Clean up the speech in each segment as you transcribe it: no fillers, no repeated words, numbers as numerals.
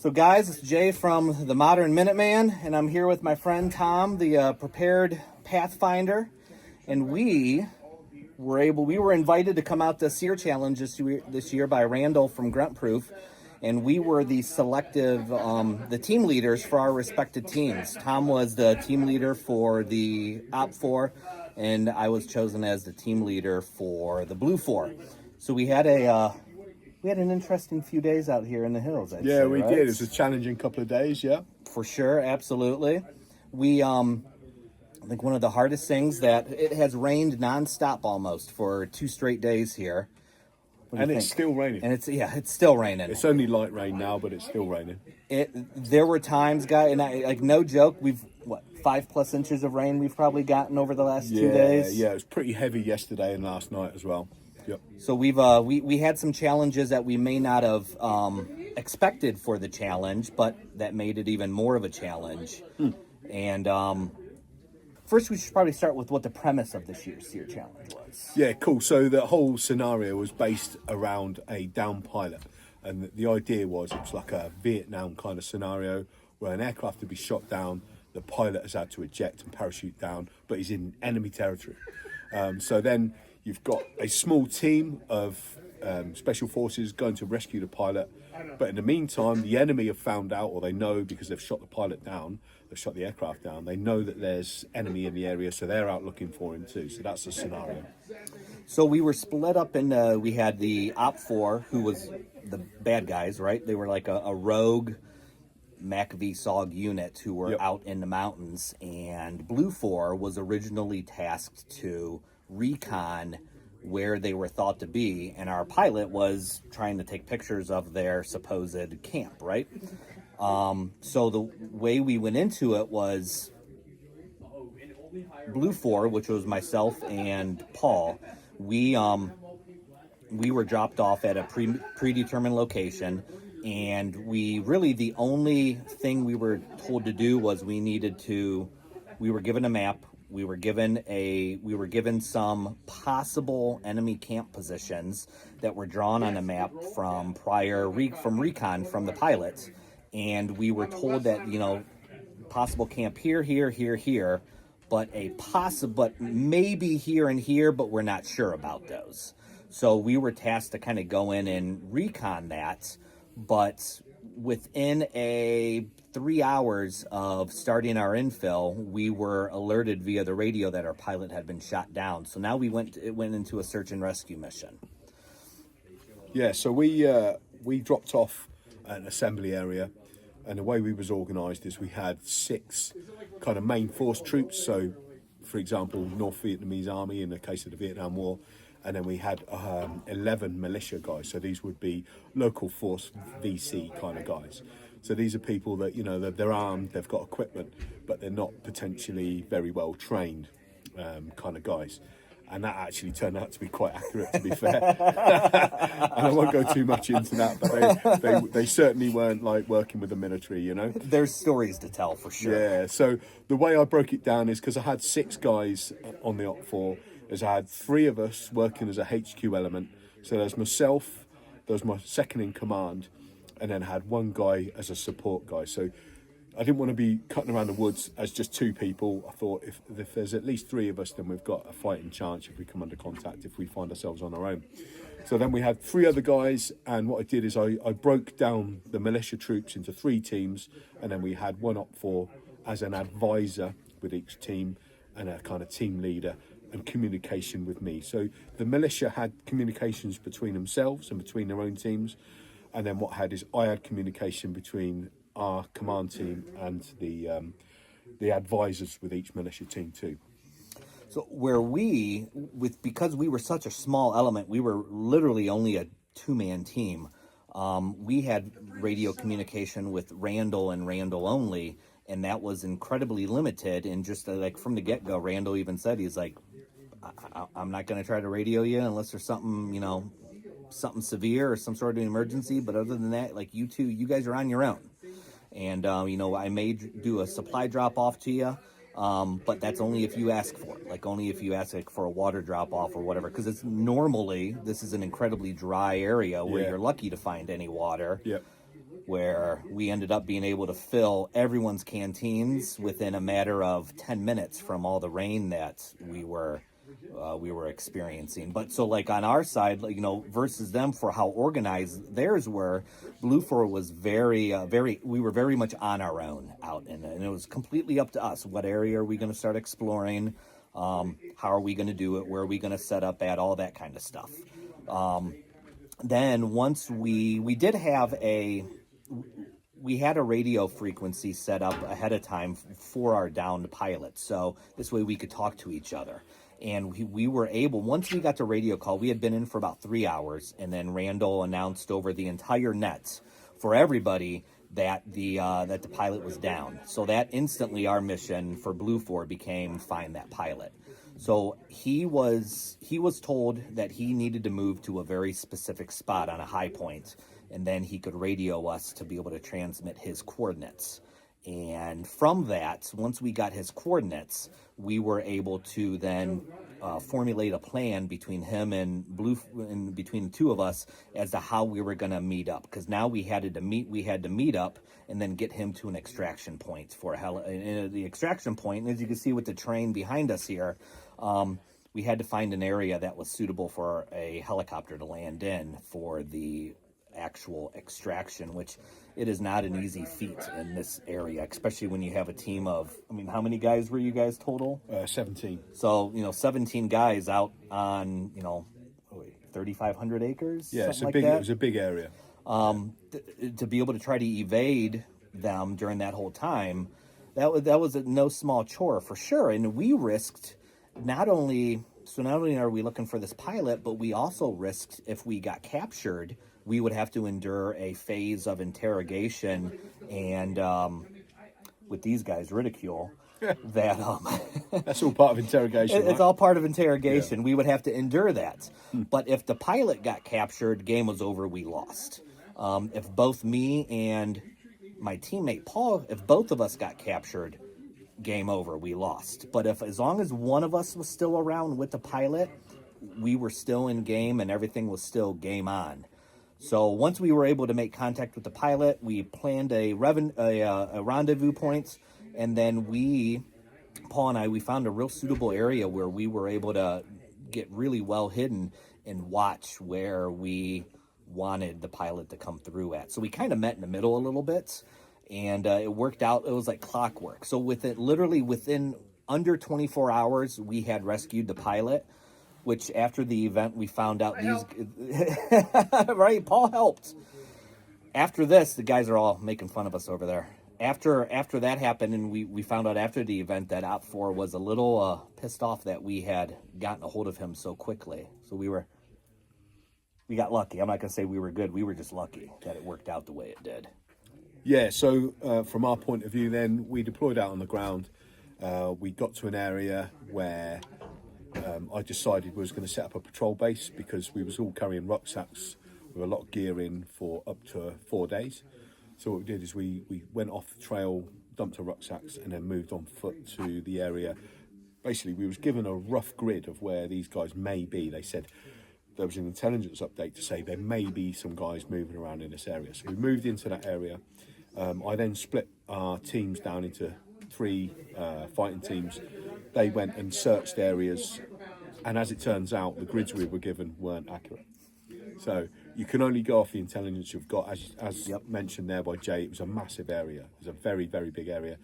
So guys, it's Jay from the Modern Minuteman, and I'm here with my friend Tom, the prepared Pathfinder, and we were invited to come out to SERE Challenge this year by Randall from Grunt Proof, and we were the the team leaders for our respected teams. Tom was the team leader for the Op 4, and I was chosen as the team leader for the Blue 4. So we had an interesting few days out here in the hills. I'd say, we right? did. It was a challenging couple of days, yeah. For sure, absolutely. We, I think one of the hardest things that it has rained nonstop almost for 2 straight days here. And it's still raining. And it's still raining. It's only light rain now, but it's still raining. There were times, guy, and no joke, we've 5+ inches of rain we've probably gotten over the last 2 days. Yeah, it was pretty heavy yesterday and last night as well. Yep. So we had some challenges that we may not have expected for the challenge, but that made it even more of a challenge. And first, we should probably start with what the premise of this year's SERE challenge was. Yeah, cool. So the whole scenario was based around a downed pilot, and the idea was it was like a Vietnam kind of scenario where an aircraft would be shot down, the pilot has had to eject and parachute down, but he's in enemy territory. So then you've got a small team of special forces going to rescue the pilot. But in the meantime, the enemy have found out, or they know because they've shot the pilot down, they've shot the aircraft down, they know that there's enemy in the area, so they're out looking for him too. So that's the scenario. So we were split up in, we had the Op 4, who was the bad guys, right? They were like a rogue MACV-SOG unit who were out in the mountains. And Blue 4 was originally tasked to recon where they were thought to be, and our pilot was trying to take pictures of their supposed camp, right? So the way we went into it was Blue 4, which was myself and Paul, we were dropped off at a predetermined location, and the only thing we were told to do was we were given a map. We were given some possible enemy camp positions that were drawn on a map from recon from the pilots, and we were told that possible camp here, but maybe here and here, but we're not sure about those. So we were tasked to kind of go in and recon that, but within 3 hours of starting our infill, we were alerted via the radio that our pilot had been shot down. So now it went into a search and rescue mission. Yeah, so we dropped off an assembly area, and the way we was organised is we had 6 kind of main force troops. So, for example, North Vietnamese Army in the case of the Vietnam War, and then we had 11 militia guys. So these would be local force VC kind of guys. So these are people that, they're armed, they've got equipment, but they're not potentially very well trained kind of guys. And that actually turned out to be quite accurate, to be fair. And I won't go too much into that, but they certainly weren't like working with the military, There's stories to tell for sure. Yeah, so the way I broke it down is because I had 6 guys on the Op 4, is I had 3 of us working as a HQ element. So there's myself, there's my second in command, and then I had 1 guy as a support guy. So I didn't want to be cutting around the woods as just 2 people. I thought if there's at least 3 of us, then we've got a fighting chance if we come under contact, if we find ourselves on our own. So then we had 3 other guys, and what I did is I broke down the militia troops into 3 teams, and then we had 1 Op 4 as an advisor with each team and a kind of team leader and communication with me. So the militia had communications between themselves and between their own teams. And then what I had is I had communication between our command team and the advisors with each militia team too. So because we were such a small element, we were literally only a 2-man team. We had radio communication with Randall and Randall only, and that was incredibly limited. And just like from the get-go, Randall even said, he's like, I'm not going to try to radio you unless there's something, something severe or some sort of emergency. But other than that, like you guys are on your own. And, I may do a supply drop off to you. But that's only if you ask for it, like only if you ask for a water drop off or whatever, because this is an incredibly dry area where you're lucky to find any water. Yep. where we ended up being able to fill everyone's canteens within a matter of 10 minutes from all the rain that we were experiencing. But so like on our side, like, versus them for how organized theirs were, Blue 4 was we were very much on our own out, and it was completely up to us. What area are we going to start exploring? How are we going to do it? Where are we going to set up at? All that kind of stuff. Then once we did have we had a radio frequency set up ahead of time for our downed pilots, so this way we could talk to each other. And we were able, once we got to radio call, we had been in for about 3 hours, and then Randall announced over the entire net for everybody that the pilot was down. So that instantly our mission for Blue 4 became find that pilot. So he was told that he needed to move to a very specific spot on a high point, and then he could radio us to be able to transmit his coordinates. And from that, once we got his coordinates, we were able to then formulate a plan between him and between the two of us as to how we were going to meet up. Because now we had to meet up and then get him to an extraction point for the extraction point. And as you can see with the train behind us here, we had to find an area that was suitable for a helicopter to land in for the actual extraction, which it is not an easy feat in this area, especially when you have a team of, how many guys were you guys total? 17. So, 17 guys out on, 3,500 acres? Yeah, it was a big area. To be able to try to evade them during that whole time, that was no small chore for sure. And we risked not only are we looking for this pilot, but we also risked, if we got captured, we would have to endure a phase of interrogation and with these guys, ridicule. That that's all part of interrogation. It's right? all part of interrogation. Yeah. We would have to endure that. But if the pilot got captured, game was over. We lost. If both me and my teammate Paul, if both of us got captured, game over. We lost. But as long as one of us was still around with the pilot, we were still in game and everything was still game on. So once we were able to make contact with the pilot, we planned a rendezvous point, and then Paul and I found a real suitable area where we were able to get really well hidden and watch where we wanted the pilot to come through at. So we kind of met in the middle a little bit, and it worked out. It was like clockwork. So within under 24 hours, we had rescued the pilot, which after the event, we found out right, Paul helped. After this, the guys are all making fun of us over there. After that happened, and we found out after the event that Op 4 was a little pissed off that we had gotten a hold of him so quickly. So we got lucky. I'm not going to say we were good. We were just lucky that it worked out the way it did. Yeah, so from our point of view then, we deployed out on the ground. We got to an area where I decided we was going to set up a patrol base because we was all carrying rucksacks with a lot of gear in for up to 4 days. So what we did is we went off the trail, dumped our rucksacks, and then moved on foot to the area. Basically, we was given a rough grid of where these guys may be. They said there was an intelligence update to say there may be some guys moving around in this area. So we moved into that area. I then split our teams down into 3 fighting teams. They went and searched areas, and as it turns out, the grids we were given weren't accurate. So you can only go off the intelligence you've got. As mentioned there by Jay, it was a massive area. It was a very, very big area.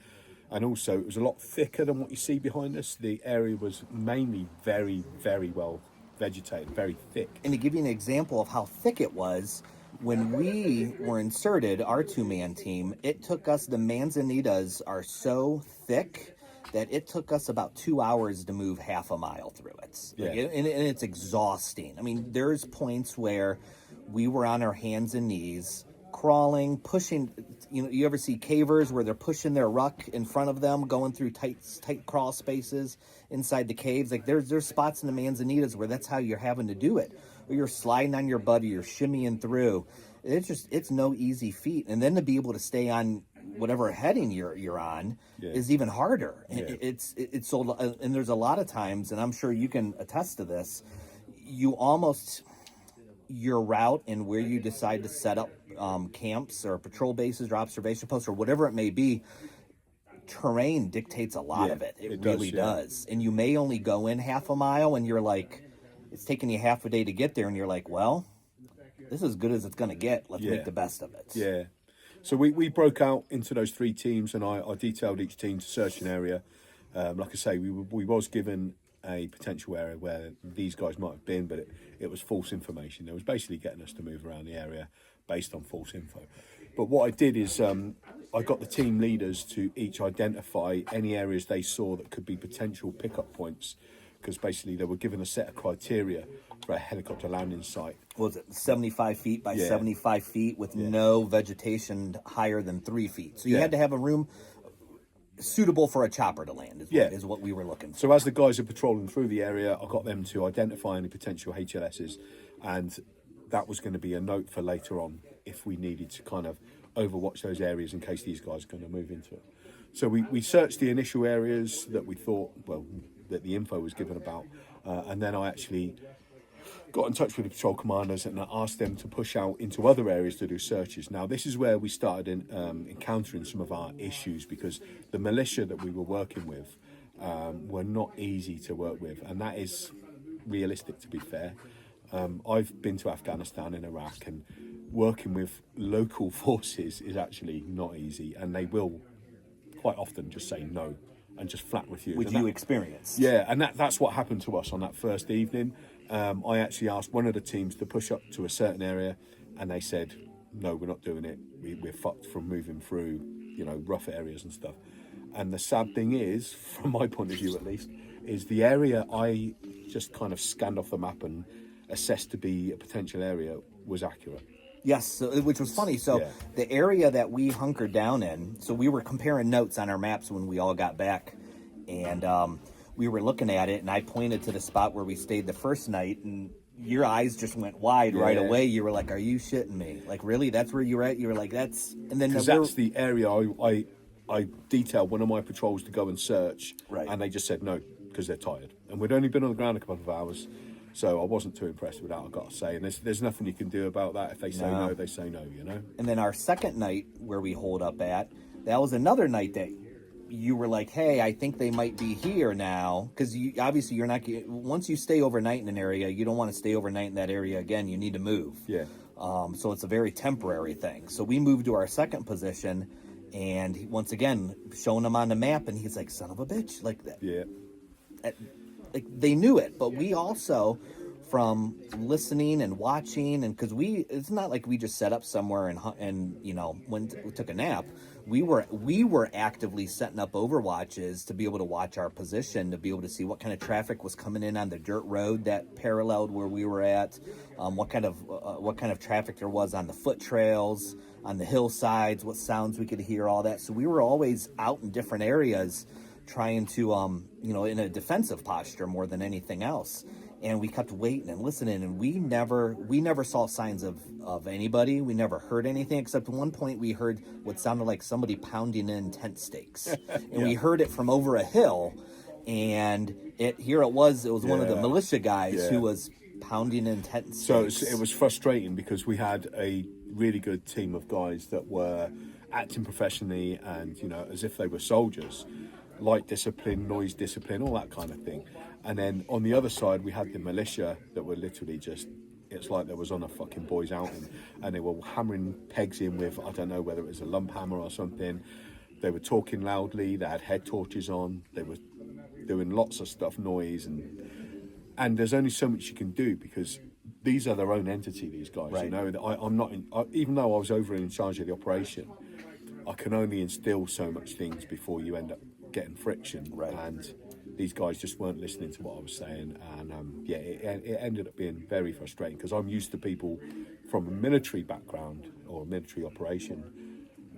And also, it was a lot thicker than what you see behind us. The area was mainly very, very well vegetated, very thick. And to give you an example of how thick it was, when we were inserted, our 2-man team, it took us, the manzanitas are so thick that it took us about 2 hours to move half a mile through it. Yeah. And it's exhausting. There's points where we were on our hands and knees, crawling, pushing. You ever see cavers where they're pushing their ruck in front of them, going through tight crawl spaces inside the caves? Like there's spots in the manzanitas where that's how you're having to do it. Or you're sliding on your butt, or you're shimmying through. It's no easy feat. And then to be able to stay on whatever heading you're on is even harder. Yeah. It's so, and there's a lot of times, and I'm sure you can attest to this, you almost your route and where you decide to set up camps or patrol bases or observation posts or whatever it may be, terrain dictates a lot Yeah, of it. It it really does, yeah. does. And you may only go in half a mile and you're like, it's taking you half a day to get there, and you're like, well, this is as good as it's going to get. Let's Yeah. make the best of it. Yeah. So we broke out into those 3 teams, and I detailed each team to search an area. Like I say, we was given a potential area where these guys might have been, but it was false information. It was basically getting us to move around the area based on false info. But what I did is I got the team leaders to each identify any areas they saw that could be potential pickup points, because basically they were given a set of criteria for a helicopter landing site. Was it 75 feet by 75 feet with no vegetation higher than 3 feet? So you had to have a room suitable for a chopper to land, is what we were looking for. So as the guys are patrolling through the area, I got them to identify any potential HLSs, and that was going to be a note for later on if we needed to kind of overwatch those areas in case these guys are going to move into it. So we searched the initial areas that we thought, well, that the info was given about, and then I actually got in touch with the patrol commanders and I asked them to push out into other areas to do searches. Now, this is where we started encountering some of our issues, because the militia that we were working with were not easy to work with, and that is realistic, to be fair. I've been to Afghanistan and Iraq, and working with local forces is actually not easy, and they will quite often just say no and just flat refuse. Which you experienced. Yeah, and that's what happened to us on that first evening. I actually asked one of the teams to push up to a certain area, and they said, no, we're not doing it. We're fucked from moving through, rough areas and stuff. And the sad thing is, from my point of view at least, is the area I just kind of scanned off the map and assessed to be a potential area was accurate. Yes, so, which was funny. So the area that we hunkered down in, so we were comparing notes on our maps when we all got back, and we were looking at it, and I pointed to the spot where we stayed the first night, and your eyes just went wide right away. You were like, are you shitting me? Like, really? That's where you were at? You were like, that's... And then because that's the area I detailed one of my patrols to go and search, and they just said no, because they're tired. And we'd only been on the ground a couple of hours, so I wasn't too impressed with that, I've got to say. And there's nothing you can do about that. If they say no, they say no, And then our second night where we holed up at, that was another night that you were like, hey, I think they might be here now. Because obviously you're not... Once you stay overnight in an area, you don't want to stay overnight in that area again. You need to move. Yeah. So it's a very temporary thing. So we moved to our second position, and once again, showing him on the map, and he's like, son of a bitch. Like that. Yeah. Like they knew it, but we also, from listening and watching, and because it's not like we just set up somewhere and when we took a nap, we were actively setting up overwatches to be able to watch our position, to be able to see what kind of traffic was coming in on the dirt road that paralleled where we were at, what kind of traffic there was on the foot trails, on the hillsides, what sounds we could hear, all that. So we were always out in different areas, trying to, in a defensive posture more than anything else. And we kept waiting and listening, and we never saw signs of anybody. We never heard anything, except at one point we heard what sounded like somebody pounding in tent stakes. And we heard it from over a hill, and it was one of the militia guys who was pounding in tent stakes. So it was frustrating, because we had a really good team of guys that were acting professionally and, as if they were soldiers. Light discipline, noise discipline, all that kind of thing. And then on the other side, we had the militia that were literally just, it's like there was on a fucking boys outing, and they were hammering pegs in with, I don't know whether it was a lump hammer or something. They were talking loudly, they had head torches on, they were doing lots of stuff, noise, and there's only so much you can do, because these are their own entity, these guys, I'm not, even though I was over in charge of the operation, I can only instill so much things before you end up getting friction, and these guys just weren't listening to what I was saying, and it ended up being very frustrating, because I'm used to people from a military background or a military operation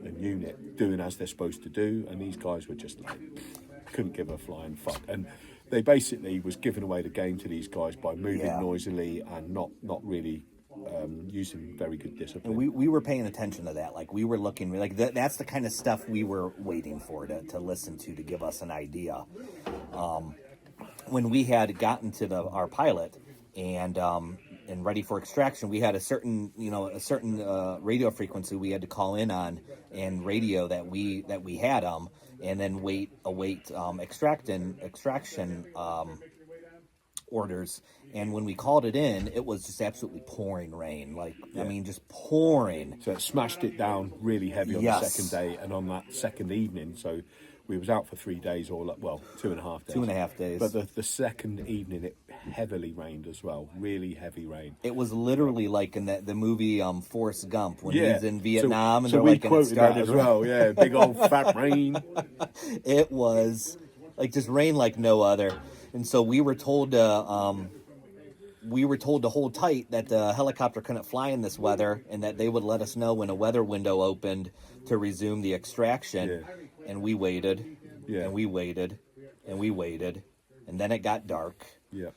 and unit doing as they're supposed to do, and these guys were just like, couldn't give a flying fuck, and they basically was giving away the game to these guys by moving noisily and not really using very good discipline. And we were paying attention to that. Like, we were looking, like, that's the kind of stuff we were waiting for to listen to give us an idea. When we had gotten to our pilot, and and ready for extraction, we had a certain radio frequency we had to call in on and radio that we had and then await extraction orders. And when we called it in, it was just absolutely pouring rain. I mean, just pouring. So it smashed it down really heavy on the second day, and on that second evening, so we was out for 3 days, or 2.5 days. 2.5 days. But the second evening, it heavily rained as well, really heavy rain. It was literally like in the movie Forrest Gump when he's in Vietnam, and so they're we like, and it quoted that started as well. Yeah, big old fat rain. It was like just rain like no other. And so we were told to hold tight, that the helicopter couldn't fly in this weather, and that they would let us know when a weather window opened to resume the extraction. Yeah. And we waited, and we waited, and we waited, and then it got dark. Yeah.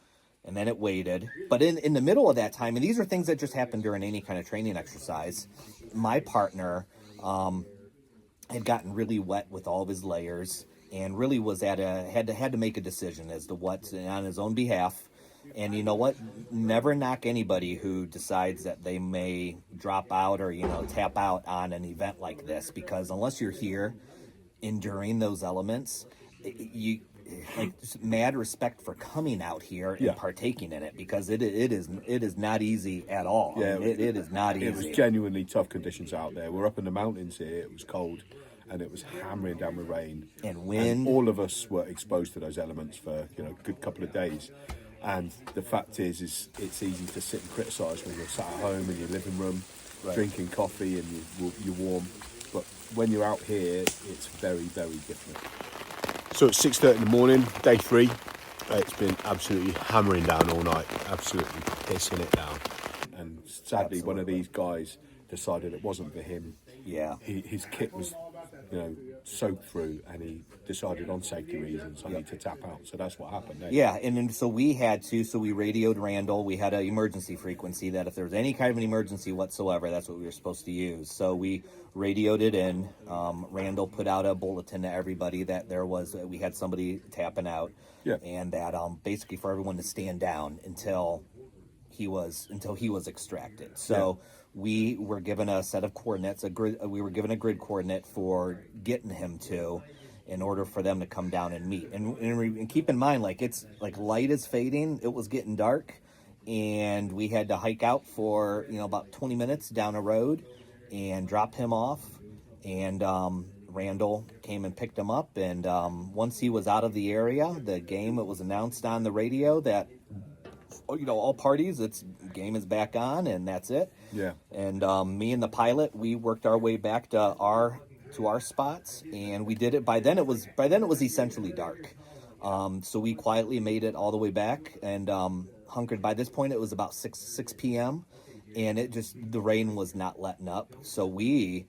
And then it waited. But in the middle of that time, and these are things that just happen during any kind of training exercise, my partner had gotten really wet with all of his layers, and really was had to make a decision as to what on his own behalf. And you know what? Never knock anybody who decides that they may drop out or tap out on an event like this, because unless you're here enduring those elements, you just mad respect for coming out here and partaking in it, because it is not easy at all. Yeah, I mean, it is not easy. It was genuinely tough conditions out there. We're up in the mountains here. It was cold, and it was hammering down with rain and wind. And all of us were exposed to those elements for a good couple of days. And the fact is it's easy to sit and criticise when you're sat at home in your living room, drinking coffee, and you're warm. But when you're out here, it's very, very different. So it's 6:30 in the morning, day 3. It's been absolutely hammering down all night, absolutely pissing it down. And sadly, one of these guys decided it wasn't for him. Yeah. His kit was, soaked through, and he decided on safety reasons I need to tap out. So that's what happened. Yeah, and then so we radioed Randall. We had an emergency frequency that if there was any kind of an emergency whatsoever, that's what we were supposed to use. So we radioed it in. Randall put out a bulletin to everybody that we had somebody tapping out, and that basically for everyone to stand down until he was extracted. So we were given a set of coordinates, we were given a grid coordinate for getting him to, in order for them to come down and meet. And keep in mind, it's light is fading. It was getting dark, and we had to hike out for about 20 minutes down a road and drop him off. And Randall came and picked him up. And once he was out of the area, it was announced on the radio that all parties, game is back on, and that's it. Yeah. And me and the pilot, we worked our way back to our spots, and we did it. By then it was essentially dark. So we quietly made it all the way back and hunkered. By this point, it was about 6 p.m. and the rain was not letting up. So we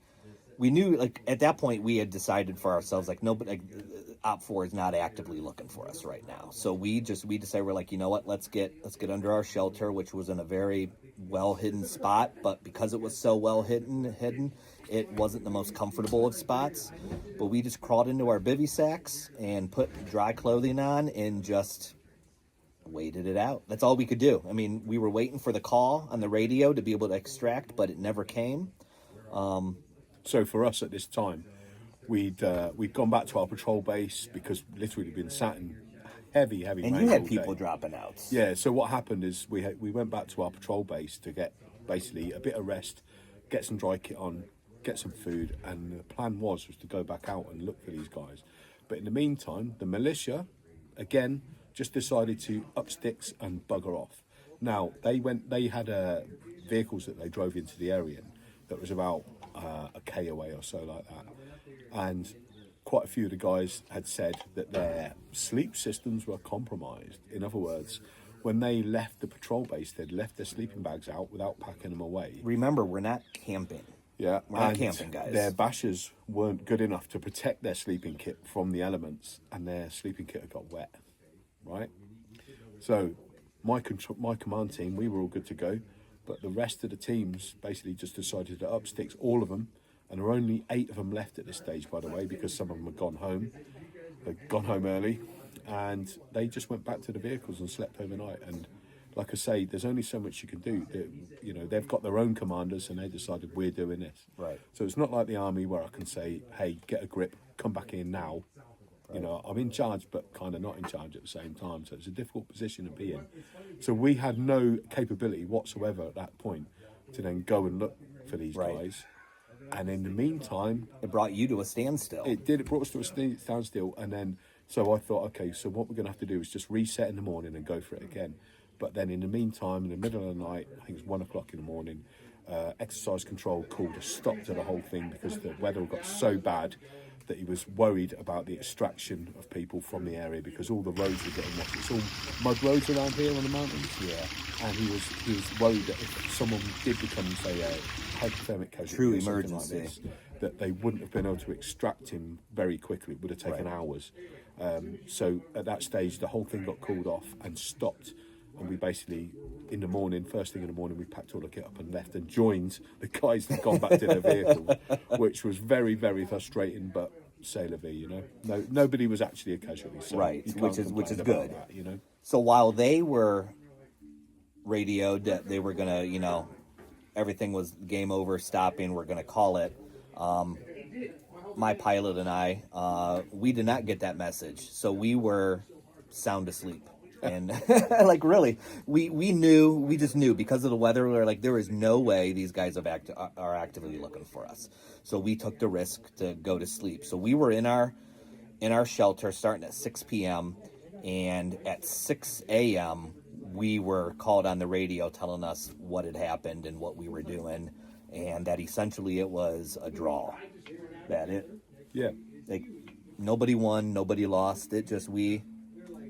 knew, at that point, we had decided for ourselves, Op 4 is not actively looking for us right now. So we decided, we're like, you know what, let's get under our shelter, which was in a very well hidden spot. But because it was so well hidden, it wasn't the most comfortable of spots. But we just crawled into our bivy sacks and put dry clothing on and just waited it out. That's all we could do. I mean, we were waiting for the call on the radio to be able to extract, but it never came. So for us at this time, we'd gone back to our patrol base, because literally we'd been sat in heavy and rain. And you had all people day. dropping out. Yeah, so what happened is we went back to our patrol base to get basically a bit of rest, get some dry kit on, get some food, and the plan was to go back out and look for these guys. But in the meantime, the militia, again, just decided to up sticks and bugger off. Now, they had vehicles that they drove into the area that was about a K away or so, like that. And quite a few of the guys had said that their sleep systems were compromised. In other words, when they left the patrol base, they'd left their sleeping bags out without packing them away. Remember, we're not camping. Yeah, we're not camping, guys. Their bashers weren't good enough to protect their sleeping kit from the elements, and their sleeping kit had got wet, right? So my command team, we were all good to go, but the rest of the teams basically just decided to up sticks, all of them, and there were only 8 of them left at this stage, by the way, because some of them had gone home. They'd gone home early, and they just went back to the vehicles and slept overnight. And like I say, there's only so much you can do. You know, they've got their own commanders, and they decided we're doing this. Right. So it's not like the army where I can say, "Hey, get a grip, come back in now." You know, I'm in charge, but kind of not in charge at the same time. So it's a difficult position to be in. So we had no capability whatsoever at that point to then go and look for these guys. And in the meantime, It brought you to a standstill. it did. It brought us to a standstill. And then, so I thought, okay, so what we're going to have to do is just reset in the morning and go for it again. But then in the meantime, in the middle of the night, I think it was 1 o'clock in the morning, exercise control called a stop to the whole thing because the weather got so bad that he was worried about the extraction of people from the area because all the roads were getting washed. It's all mud roads around here on the mountains. Yeah. And he was worried that if someone did become, say, a hypothermic casualty, True or something emergency, like this, that they wouldn't have been able to extract him very quickly. It would have taken hours. So at that stage, the whole thing got called off and stopped. And we basically, in the morning, first thing in the morning, we packed all the kit up and left and joined the guys that had gone back to their vehicles, which was very, very frustrating, but c'est la vie, you know. No, nobody was actually a casualty. So Right, you can't which is complain about good. that, you know. So while they were radioed that they were going to, you know, everything was game over, stopping, we're going to call it, my pilot and I, we did not get that message. So we were sound asleep. And like really, we just knew because of the weather. We were like, there is no way these guys are actively looking for us. So we took the risk to go to sleep. So we were in our shelter starting at 6 p.m. and at 6 a.m. we were called on the radio telling us what had happened and what we were doing, and that essentially it was a draw. That it, Yeah. like nobody won, nobody lost. It just we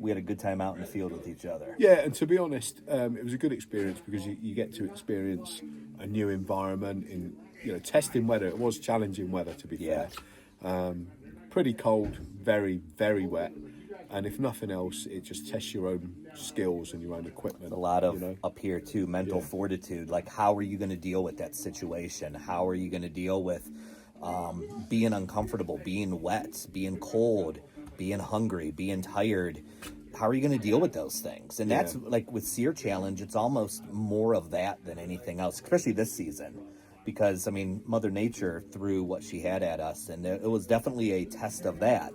had a good time out in the field with each other. Yeah, and to be honest, it was a good experience because you get to experience a new environment in, you know, testing weather. It was challenging weather, to be fair. Pretty cold, very, very wet. And if nothing else, it just tests your own skills and your own equipment. A lot of, you know? up here too, mental fortitude. Like, how are you going to deal with that situation? How are you going to deal with being uncomfortable, being wet, being cold, being hungry, being tired? How are you going to deal with those things? And that's like with SERE Challenge, it's almost more of that than anything else, especially this season. Because, I mean, Mother Nature threw what she had at us, and it was definitely a test of that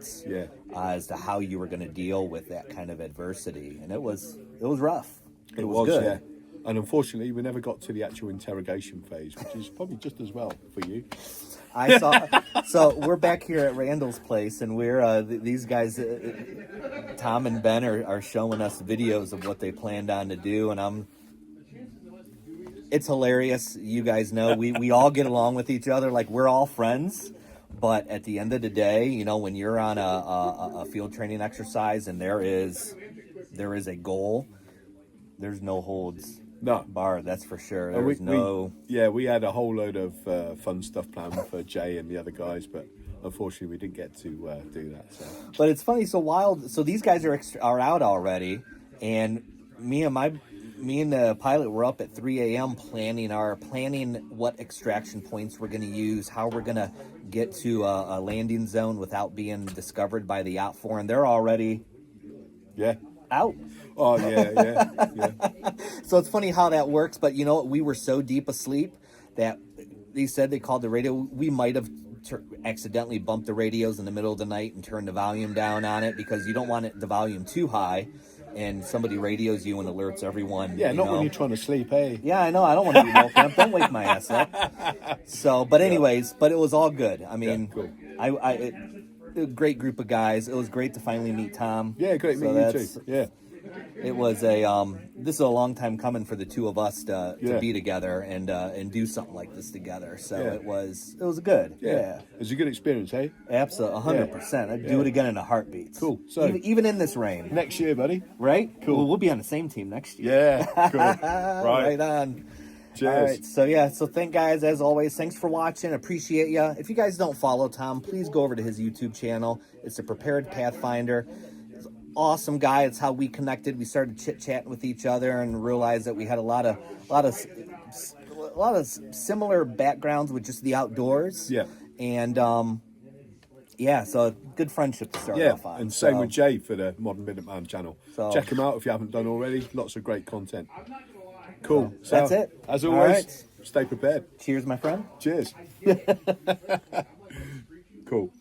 as to how you were going to deal with that kind of adversity. And it was rough. It was good. Yeah. And unfortunately, we never got to the actual interrogation phase, which is probably just as well for you. I saw. So we're back here at Randall's place, and we're these guys, Tom and Ben, are showing us videos of what they planned on to do, and it's hilarious. You guys know we all get along with each other, like we're all friends. But at the end of the day, you know, when you're on a field training exercise and there is a goal, there's no holds. No. Bar, that's for sure. We had a whole load of fun stuff planned for Jay and the other guys, but unfortunately we didn't get to do that. So. But it's funny. So these guys are out already, and me and the pilot were up at 3 a.m. planning what extraction points we're going to use, how we're going to get to a landing zone without being discovered by the Yacht 4, and they're already out. Oh, yeah. So it's funny how that works, but you know what? We were so deep asleep that they said they called the radio. We might have accidentally bumped the radios in the middle of the night and turned the volume down on it because you don't want the volume too high and somebody radios you and alerts everyone. Yeah, not when you're trying to sleep, hey? Yeah, I know. I don't want to be woken up. Don't wake my ass up. So, but anyways, but it was all good. I mean, cool. A great group of guys. It was great to finally meet Tom. Yeah, great meeting you too. Yeah. It was this is a long time coming for the two of us to be together and do something like this together. So it was good. Yeah. It was a good experience, hey? Absolutely, 100%. I'd do it again in a heartbeat. Cool. So even in this rain. Next year, buddy. Right? Cool. Well, we'll be on the same team next year. Yeah. Cool. Right on. Cheers. All right. So thank guys, as always. Thanks for watching. Appreciate you. If you guys don't follow Tom, please go over to his YouTube channel. It's the Prepared Pathfinder. Awesome guy. It's how we connected. We started chit-chatting with each other and realized that we had a lot of similar backgrounds with just the outdoors. Yeah. And Yeah, so good friendship to start Yeah, off on. and same So, with Jay for the Modern Minuteman channel. So- Check him out if you haven't done already. Lots of great content. Cool. So, that's it. As All always, right. stay prepared. Cheers, my friend. Cheers. Cool.